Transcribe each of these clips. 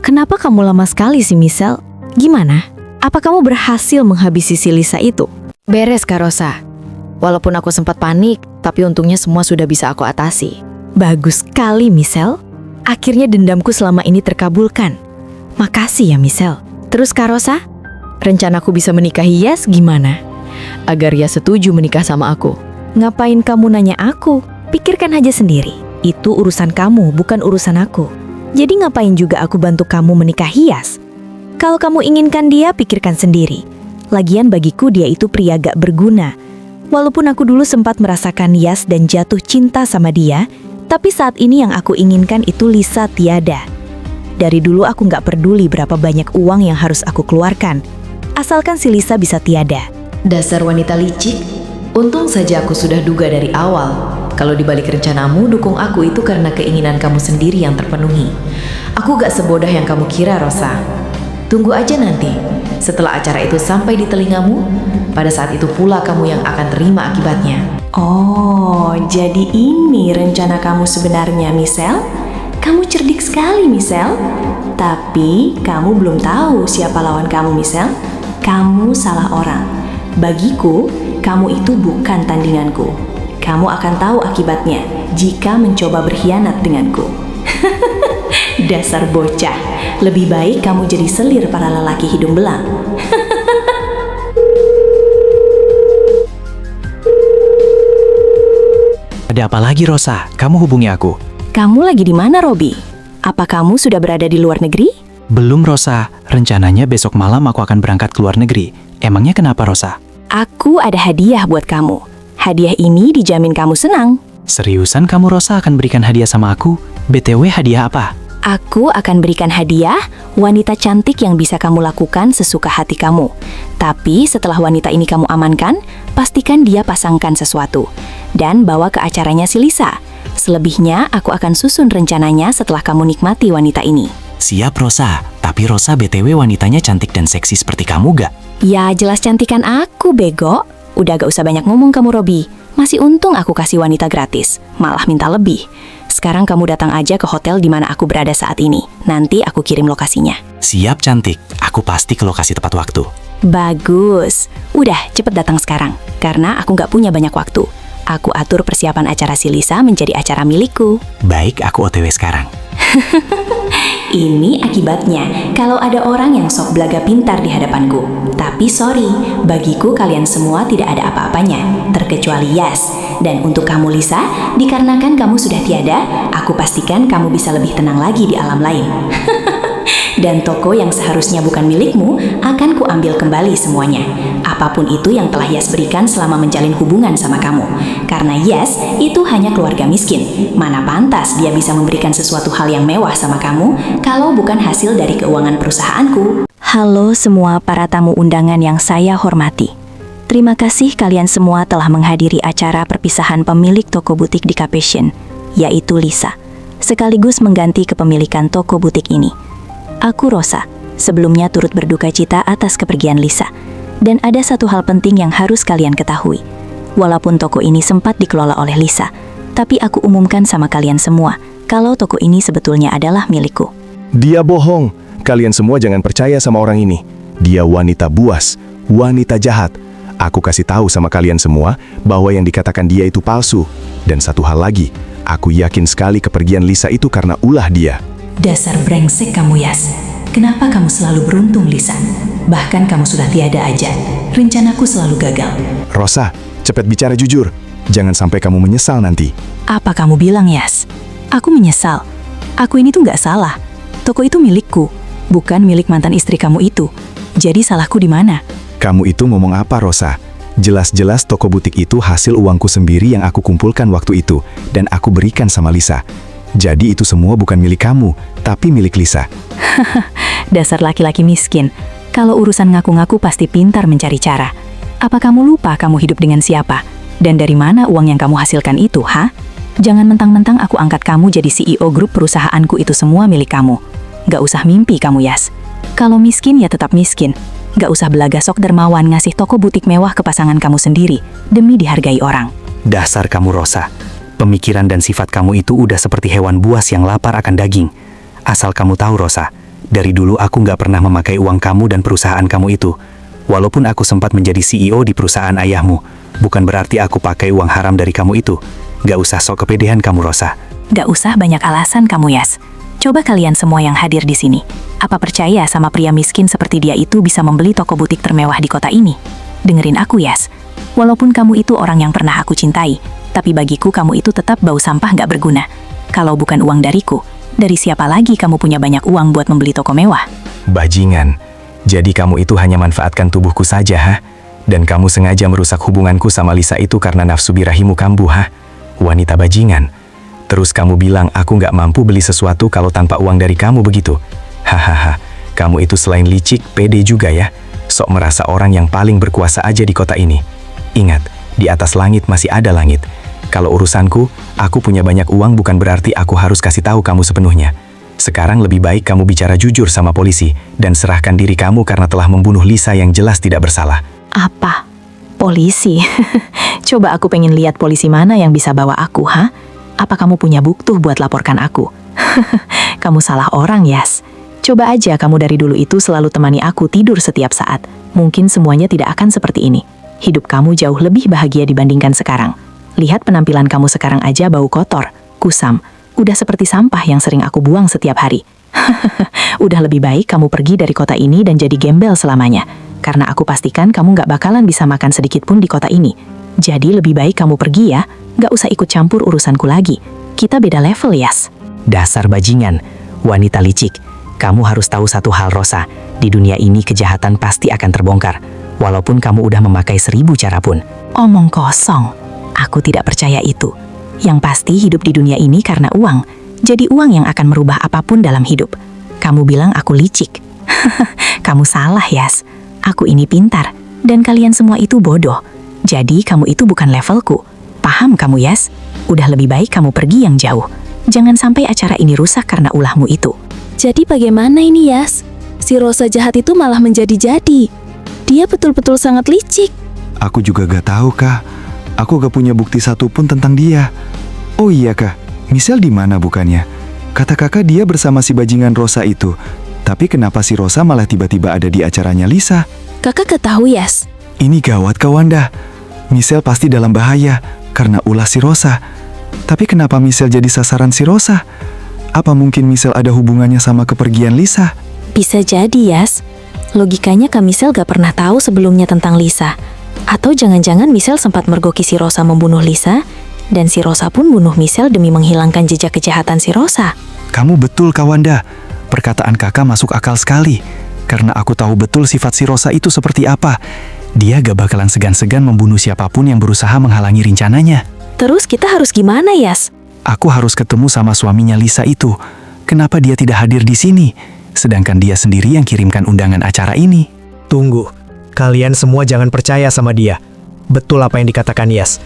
Kenapa kamu lama sekali sih, Michelle? Gimana? Apa kamu berhasil menghabisi si Lisa itu? Beres, Kak Rosa. Walaupun aku sempat panik, tapi untungnya semua sudah bisa aku atasi. Bagus sekali, Michelle. Akhirnya dendamku selama ini terkabulkan. Makasih ya, Michelle. Terus Kak Rosa, rencanaku bisa menikahi Yas gimana? Agar Yas setuju menikah sama aku. Ngapain kamu nanya aku? Pikirkan aja sendiri. Itu urusan kamu, bukan urusan aku. Jadi ngapain juga aku bantu kamu menikahi Yas? Kalau kamu inginkan dia, pikirkan sendiri. Lagian bagiku dia itu pria gak berguna. Walaupun aku dulu sempat merasakan Yas dan jatuh cinta sama dia, tapi saat ini yang aku inginkan itu Lisa tiada. Dari dulu aku gak peduli berapa banyak uang yang harus aku keluarkan, asalkan si Lisa bisa tiada. Dasar wanita licik. Untung saja aku sudah duga dari awal. Kalau dibalik rencanamu, dukung aku itu karena keinginan kamu sendiri yang terpenuhi. Aku gak sebodoh yang kamu kira, Rosa. Tunggu aja nanti. Setelah acara itu sampai di telingamu, pada saat itu pula kamu yang akan terima akibatnya. Oh, jadi ini rencana kamu sebenarnya, Michelle? Kamu cerdik sekali, Michelle. Tapi kamu belum tahu siapa lawan kamu, Michelle. Kamu salah orang. Bagiku, kamu itu bukan tandinganku. Kamu akan tahu akibatnya jika mencoba berkhianat denganku. Dasar bocah. Lebih baik kamu jadi selir para lelaki hidung belang. Ada apa lagi, Rosa? Kamu hubungi aku. Kamu lagi di mana, Robi? Apa kamu sudah berada di luar negeri? Belum, Rosa. Rencananya besok malam aku akan berangkat ke luar negeri. Emangnya kenapa, Rosa? Aku ada hadiah buat kamu. Hadiah ini dijamin kamu senang. Seriusan kamu, Rosa, akan berikan hadiah sama aku? BTW, hadiah apa? Aku akan berikan hadiah wanita cantik yang bisa kamu lakukan sesuka hati kamu. Tapi setelah wanita ini kamu amankan, pastikan dia pasangkan sesuatu. Dan bawa ke acaranya si Lisa. Selebihnya aku akan susun rencananya setelah kamu nikmati wanita ini. Siap, Rosa. Tapi Rosa, BTW wanitanya cantik dan seksi seperti kamu gak? Ya jelas cantikan aku, bego. Udah gak usah banyak ngomong kamu, Robi. Masih untung aku kasih wanita gratis. Malah minta lebih. Sekarang kamu datang aja ke hotel di mana aku berada saat ini. Nanti aku kirim lokasinya. Siap, cantik. Aku pasti ke lokasi tepat waktu. Bagus. Udah, cepet datang sekarang. Karena aku gak punya banyak waktu. Aku atur persiapan acara si Lisa menjadi acara milikku. Baik, aku OTW sekarang. Ini akibatnya kalau ada orang yang sok belaga pintar di hadapanku. Tapi sorry, bagiku kalian semua tidak ada apa-apanya, terkecuali Yas. Dan untuk kamu Lisa, dikarenakan kamu sudah tiada, aku pastikan kamu bisa lebih tenang lagi di alam lain. Dan toko yang seharusnya bukan milikmu akan kuambil kembali semuanya. Apapun itu yang telah Yas berikan selama menjalin hubungan sama kamu. Karena Yas itu hanya keluarga miskin. Mana pantas dia bisa memberikan sesuatu hal yang mewah sama kamu kalau bukan hasil dari keuangan perusahaanku. Halo semua para tamu undangan yang saya hormati. Terima kasih kalian semua telah menghadiri acara perpisahan pemilik toko butik di Capation, yaitu Lisa, sekaligus mengganti kepemilikan toko butik ini. Aku Rosa, sebelumnya turut berduka cita atas kepergian Lisa. Dan ada satu hal penting yang harus kalian ketahui. Walaupun toko ini sempat dikelola oleh Lisa, tapi aku umumkan sama kalian semua kalau toko ini sebetulnya adalah milikku. Dia bohong. Kalian semua jangan percaya sama orang ini. Dia wanita buas, wanita jahat. Aku kasih tahu sama kalian semua bahwa yang dikatakan dia itu palsu. Dan satu hal lagi, aku yakin sekali kepergian Lisa itu karena ulah dia. Dasar brengsek kamu, Yas. Kenapa kamu selalu beruntung, Lisa? Bahkan kamu sudah tiada aja. Rencanaku selalu gagal. Rosa, cepat bicara jujur. Jangan sampai kamu menyesal nanti. Apa kamu bilang, Yas? Aku menyesal. Aku ini tuh gak salah. Toko itu milikku, bukan milik mantan istri kamu itu. Jadi salahku di mana? Kamu itu ngomong apa, Rosa? Jelas-jelas toko butik itu hasil uangku sendiri yang aku kumpulkan waktu itu. Dan aku berikan sama Lisa. Jadi itu semua bukan milik kamu, tapi milik Lisa. Dasar laki-laki miskin. Kalau urusan ngaku-ngaku pasti pintar mencari cara. Apa kamu lupa kamu hidup dengan siapa? Dan dari mana uang yang kamu hasilkan itu, ha? Jangan mentang-mentang aku angkat kamu jadi CEO grup perusahaanku itu semua milik kamu. Gak usah mimpi kamu, Yas. Kalau miskin ya tetap miskin. Gak usah belaga sok dermawan ngasih toko butik mewah ke pasangan kamu sendiri demi dihargai orang. Dasar kamu, Rosa. Pemikiran dan sifat kamu itu udah seperti hewan buas yang lapar akan daging. Asal kamu tahu, Rosa, Dari dulu aku nggak pernah memakai uang kamu dan perusahaan kamu itu. Walaupun aku sempat menjadi CEO di perusahaan ayahmu, bukan berarti aku pakai uang haram dari kamu itu. Gak usah sok kepedean kamu, Rosa. Gak usah banyak alasan kamu, Yas. Coba kalian semua yang hadir di sini. Apa percaya sama pria miskin seperti dia itu bisa membeli toko butik termewah di kota ini? Dengerin aku, Yas. Walaupun kamu itu orang yang pernah aku cintai, tapi bagiku kamu itu tetap bau sampah gak berguna. Kalau bukan uang dariku, dari siapa lagi kamu punya banyak uang buat membeli toko mewah? Bajingan, jadi kamu itu hanya manfaatkan tubuhku saja, ha? Dan kamu sengaja merusak hubunganku sama Lisa itu karena nafsu birahimu kambuh, ha? Wanita bajingan. Terus kamu bilang aku nggak mampu beli sesuatu kalau tanpa uang dari kamu begitu? Hahaha, kamu itu selain licik, pede juga ya? Sok merasa orang yang paling berkuasa aja di kota ini. Ingat, di atas langit masih ada langit. Kalau urusanku, aku punya banyak uang bukan berarti aku harus kasih tahu kamu sepenuhnya. Sekarang lebih baik kamu bicara jujur sama polisi dan serahkan diri kamu karena telah membunuh Lisa yang jelas tidak bersalah. Apa? Polisi? Coba aku pengen lihat polisi mana yang bisa bawa aku, ha? Apa kamu punya bukti buat laporkan aku? Kamu salah orang, Yas. Coba aja kamu dari dulu itu selalu temani aku tidur setiap saat. Mungkin semuanya tidak akan seperti ini. Hidup kamu jauh lebih bahagia dibandingkan sekarang. Lihat penampilan kamu sekarang aja bau kotor, kusam. Udah seperti sampah yang sering aku buang setiap hari. Udah lebih baik kamu pergi dari kota ini dan jadi gembel selamanya. Karena aku pastikan kamu gak bakalan bisa makan sedikit pun di kota ini. Jadi lebih baik kamu pergi ya, gak usah ikut campur urusanku lagi. Kita beda level, Yas. Dasar bajingan, wanita licik. Kamu harus tahu satu hal, Rosa. Di dunia ini kejahatan pasti akan terbongkar. Walaupun kamu udah memakai 1000 cara pun. Omong kosong. Aku tidak percaya itu. Yang pasti hidup di dunia ini karena uang. Jadi uang yang akan merubah apapun dalam hidup. Kamu bilang aku licik. Kamu salah, Yas. Aku ini pintar. Dan kalian semua itu bodoh. Jadi kamu itu bukan levelku. Paham kamu, Yas? Udah lebih baik kamu pergi yang jauh. Jangan sampai acara ini rusak karena ulahmu itu. Jadi bagaimana ini, Yas? Si Rosa jahat itu malah menjadi-jadi. Dia betul-betul sangat licik. Aku juga gak tahu, Kak. Aku gak punya bukti satupun tentang dia. Oh iya, Kak. Michelle di mana bukannya? Kata kakak dia bersama si bajingan Rosa itu. Tapi kenapa si Rosa malah tiba-tiba ada di acaranya Lisa? Kakak ketahu, Yas. Ini gawat, Kak Wanda. Michelle pasti dalam bahaya karena ulah si Rosa. Tapi kenapa Michelle jadi sasaran si Rosa? Apa mungkin Michelle ada hubungannya sama kepergian Lisa? Bisa jadi, Yas. Logikanya Kak Michelle gak pernah tahu sebelumnya tentang Lisa. Atau jangan-jangan Michelle sempat mergoki si Rosa membunuh Lisa, dan si Rosa pun bunuh Michelle demi menghilangkan jejak kejahatan si Rosa. Kamu betul, Kak Wanda. Perkataan kakak masuk akal sekali. Karena aku tahu betul sifat si Rosa itu seperti apa. Dia gak bakalan segan-segan membunuh siapapun yang berusaha menghalangi rencananya. Terus kita harus gimana, Yas? Aku harus ketemu sama suaminya Lisa itu. Kenapa dia tidak hadir di sini? Sedangkan dia sendiri yang kirimkan undangan acara ini. Tunggu, kalian semua jangan percaya sama dia. Betul apa yang dikatakan Yas.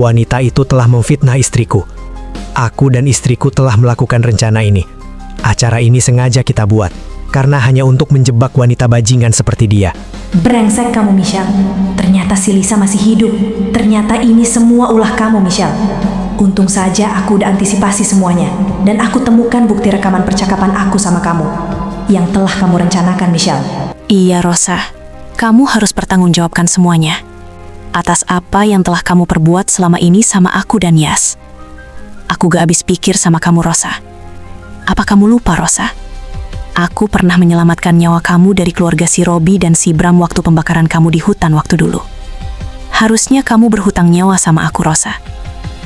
Wanita itu telah memfitnah istriku. Aku dan istriku telah melakukan rencana ini. Acara ini sengaja kita buat, karena hanya untuk menjebak wanita bajingan seperti dia. Brengsek kamu, Michelle. Ternyata si Lisa masih hidup. Ternyata ini semua ulah kamu, Michelle. Untung saja aku udah antisipasi semuanya. Dan aku temukan bukti rekaman percakapan aku sama kamu. Yang telah kamu rencanakan, Michelle. Iya, Rosa. Kamu harus bertanggungjawabkan semuanya. Atas apa yang telah kamu perbuat selama ini sama aku dan Yas. Aku gak habis pikir sama kamu, Rosa. Apa kamu lupa, Rosa? Aku pernah menyelamatkan nyawa kamu dari keluarga si Robi dan si Bram waktu pembakaran kamu di hutan waktu dulu. Harusnya kamu berhutang nyawa sama aku, Rosa.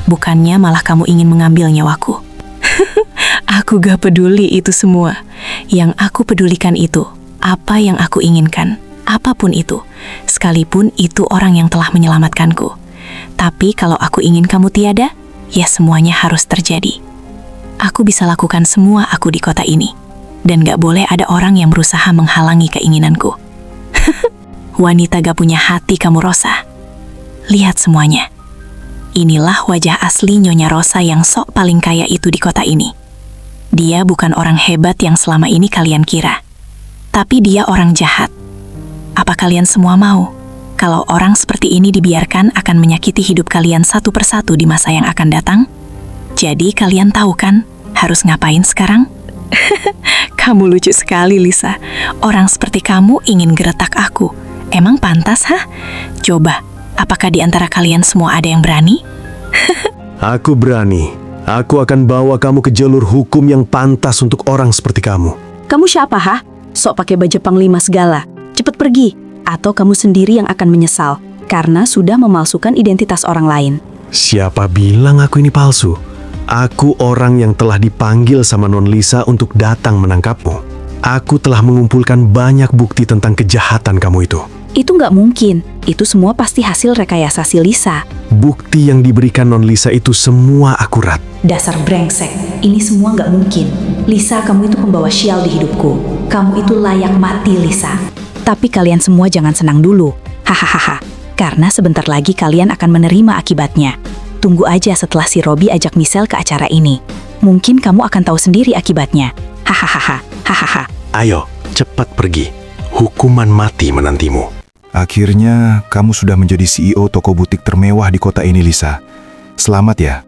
Bukannya malah kamu ingin mengambil nyawaku. Aku gak peduli itu semua. Yang aku pedulikan itu, apa yang aku inginkan. Apapun itu, sekalipun itu orang yang telah menyelamatkanku. Tapi kalau aku ingin kamu tiada, ya semuanya harus terjadi. Aku bisa lakukan semua aku di kota ini. Dan gak boleh ada orang yang berusaha menghalangi keinginanku. Wanita gak punya hati kamu, Rosa. Lihat semuanya. Inilah wajah asli Nyonya Rosa yang sok paling kaya itu di kota ini. Dia bukan orang hebat yang selama ini kalian kira. Tapi dia orang jahat. Apa kalian semua mau? Kalau orang seperti ini dibiarkan akan menyakiti hidup kalian satu persatu di masa yang akan datang? Jadi kalian tahu kan harus ngapain sekarang? Kamu lucu sekali, Lisa. Orang seperti kamu ingin geretak aku. Emang pantas, hah? Coba, apakah di antara kalian semua ada yang berani? Aku berani. Aku akan bawa kamu ke jalur hukum yang pantas untuk orang seperti kamu. Kamu siapa, ha? Sok pakai baju panglima segala. Cepet pergi, atau kamu sendiri yang akan menyesal karena sudah memalsukan identitas orang lain. Siapa bilang aku ini palsu? Aku orang yang telah dipanggil sama Non Lisa untuk datang menangkapmu. Aku telah mengumpulkan banyak bukti tentang kejahatan kamu itu. Itu nggak mungkin. Itu semua pasti hasil rekayasa si Lisa. Bukti yang diberikan Non Lisa itu semua akurat. Dasar brengsek, ini semua nggak mungkin. Lisa, kamu itu pembawa sial di hidupku. Kamu itu layak mati, Lisa. Tapi kalian semua jangan senang dulu. Hahaha. Karena sebentar lagi kalian akan menerima akibatnya. Tunggu aja setelah si Robi ajak Michelle ke acara ini. Mungkin kamu akan tahu sendiri akibatnya. Hahaha. Hahaha. Ayo, cepat pergi. Hukuman mati menantimu. Akhirnya, kamu sudah menjadi CEO toko butik termewah di kota ini, Lisa. Selamat ya.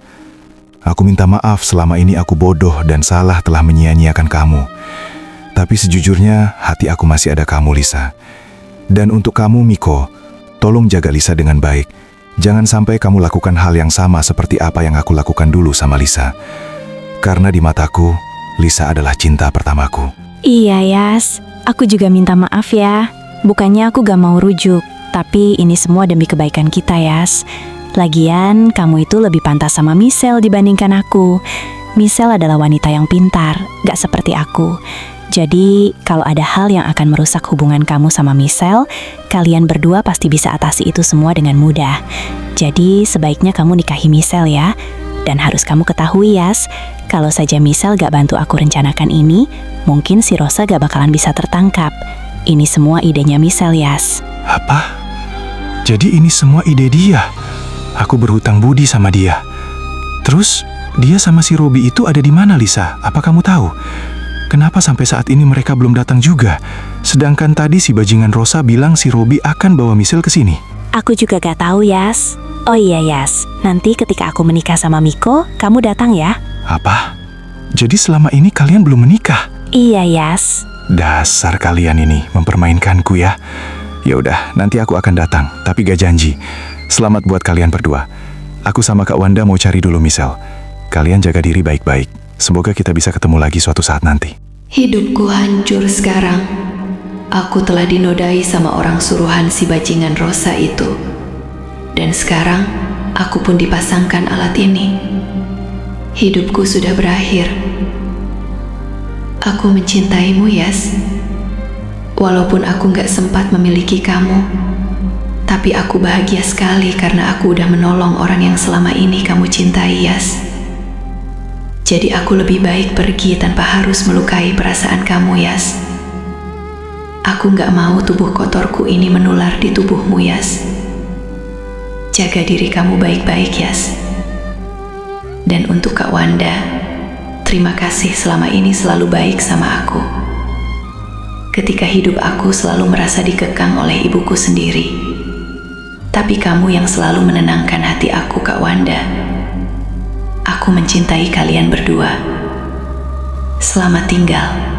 Aku minta maaf selama ini aku bodoh dan salah telah menyia-nyiakan kamu. Tapi sejujurnya, hati aku masih ada kamu, Lisa. Dan untuk kamu, Miko, tolong jaga Lisa dengan baik. Jangan sampai kamu lakukan hal yang sama seperti apa yang aku lakukan dulu sama Lisa. Karena di mataku, Lisa adalah cinta pertamaku. Iya, Yas. Aku juga minta maaf ya. Bukannya aku gak mau rujuk, tapi ini semua demi kebaikan kita, Yas. Lagian, kamu itu lebih pantas sama Michelle dibandingkan aku. Michelle adalah wanita yang pintar, gak seperti aku. Jadi, kalau ada hal yang akan merusak hubungan kamu sama Michelle, kalian berdua pasti bisa atasi itu semua dengan mudah. Jadi, sebaiknya kamu nikahi Michelle ya. Dan harus kamu ketahui, Yas, kalau saja Michelle gak bantu aku rencanakan ini, mungkin si Rosa gak bakalan bisa tertangkap. Ini semua idenya Michelle, Yas. Apa? Jadi ini semua ide dia? Aku berhutang budi sama dia. Terus, dia sama si Robi itu ada di mana, Lisa? Apa kamu tahu? Kenapa sampai saat ini mereka belum datang juga? Sedangkan tadi si bajingan Rosa bilang si Robi akan bawa Michelle ke sini. Aku juga gak tahu, Yas. Oh iya, Yas. Nanti ketika aku menikah sama Miko, kamu datang ya. Apa? Jadi selama ini kalian belum menikah? Iya, Yas. Dasar kalian ini mempermainkanku ya. Ya udah, nanti aku akan datang, tapi gak janji. Selamat buat kalian berdua. Aku sama Kak Wanda mau cari dulu Michelle. Kalian jaga diri baik-baik. Semoga kita bisa ketemu lagi suatu saat nanti. Hidupku hancur sekarang. Aku telah dinodai sama orang suruhan si bajingan Rosa itu. Dan sekarang, aku pun dipasangkan alat ini. Hidupku sudah berakhir. Aku mencintaimu, Yas. Walaupun aku gak sempat memiliki kamu, tapi aku bahagia sekali karena aku udah menolong orang yang selama ini kamu cintai, Yas. Jadi aku lebih baik pergi tanpa harus melukai perasaan kamu, Yas. Aku gak mau tubuh kotorku ini menular di tubuhmu, Yas. Jaga diri kamu baik-baik, Yas. Dan untuk Kak Wanda, terima kasih selama ini selalu baik sama aku. Ketika hidup aku selalu merasa dikekang oleh ibuku sendiri. Tapi kamu yang selalu menenangkan hati aku, Kak Wanda. Aku mencintai kalian berdua. Selamat tinggal.